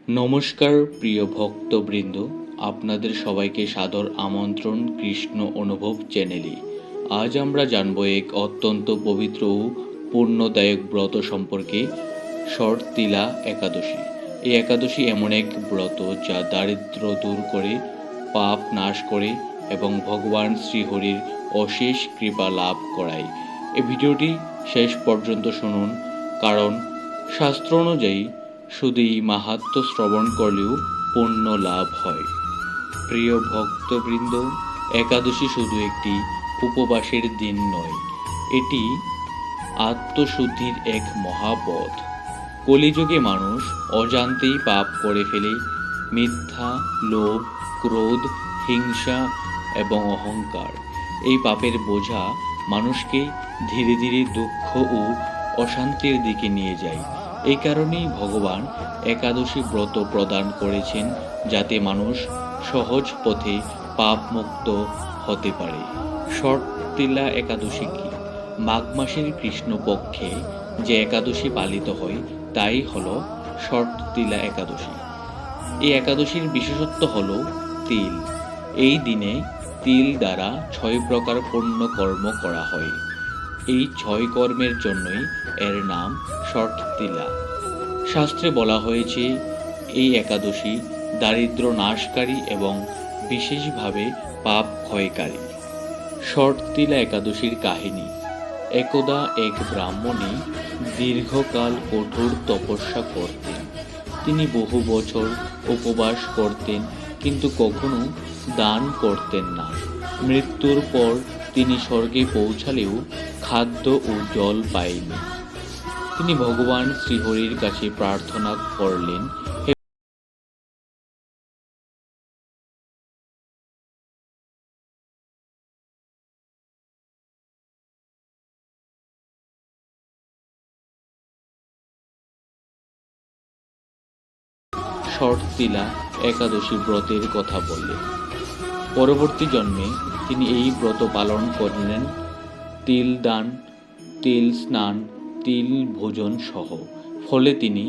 নমস্কার প্রিয় ভক্তবৃন্দ, আপনাদের সবাইকে সাদর আমন্ত্রণ কৃষ্ণ অনুভব চ্যানেলে। আজ আমরা জানব এক অত্যন্ত পবিত্র ও পুণ্যদায়ক ব্রত সম্পর্কে, শর্তিলা একাদশী। এই একাদশী এমন এক ব্রত যা দারিদ্র দূর করে, পাপ নাশ করে এবং ভগবান শ্রীহরির অশেষ কৃপা লাভ করায়। এই ভিডিওটি শেষ পর্যন্ত শুনুন, কারণ শাস্ত্র অনুযায়ী শুধু এই মাহাত্ম্য শ্রবণ করলেও পুণ্য লাভ হয়। প্রিয় ভক্তবৃন্দ, একাদশী শুধু একটি উপবাসের দিন নয়, এটি আত্মশুদ্ধির এক মহাপথ। কলিযুগে মানুষ অজান্তেই পাপ করে ফেলে। মিথ্যা, লোভ, ক্রোধ, হিংসা এবং অহংকার। এই পাপের বোঝা মানুষকে ধীরে ধীরে দুঃখ ও অশান্তির দিকে নিয়ে যায়। এই কারণেই ভগবান একাদশী ব্রত প্রদান করেছেন, যাতে মানুষ সহজ পথে পাপ মুক্ত হতে পারে। শর্তিলা একাদশী কি? মাঘ মাসের কৃষ্ণপক্ষে যে একাদশী পালিত হয় তাই হলো শর্তিলা একাদশী। এই একাদশীর বিশেষত্ব হলো তিল। এই দিনে তিল দ্বারা 6 প্রকার পুণ্য কর্ম করা হয়। এই 6 কর্মের জন্যই এর নাম শর্তিলা। শাস্ত্রে বলা হয়েছে এই একাদশী দারিদ্র্য নাশকারী এবং বিশেষভাবে পাপ ক্ষয়কারী। শর্তিলা একাদশীর কাহিনী। একদা এক ব্রাহ্মণী দীর্ঘকাল কঠোর তপস্যা করতেন। তিনি বহু বছর উপবাস করতেন, কিন্তু কখনো দান করতেন না। মৃত্যুর পর তিনি স্বর্গে পৌঁছালেও খাদ্য ও জল পায়নি। তিনি ভগবান শ্রীহরির কাছে প্রার্থনা করলেন, শর্তিলা একাদশী ব্রতের কথা বললেন। পরবর্তী জন্মে তিনি এই ব্রত পালন করলেন, তিল দান, তিল স্নান, তিল ভোজন সহ। ফলে তিনি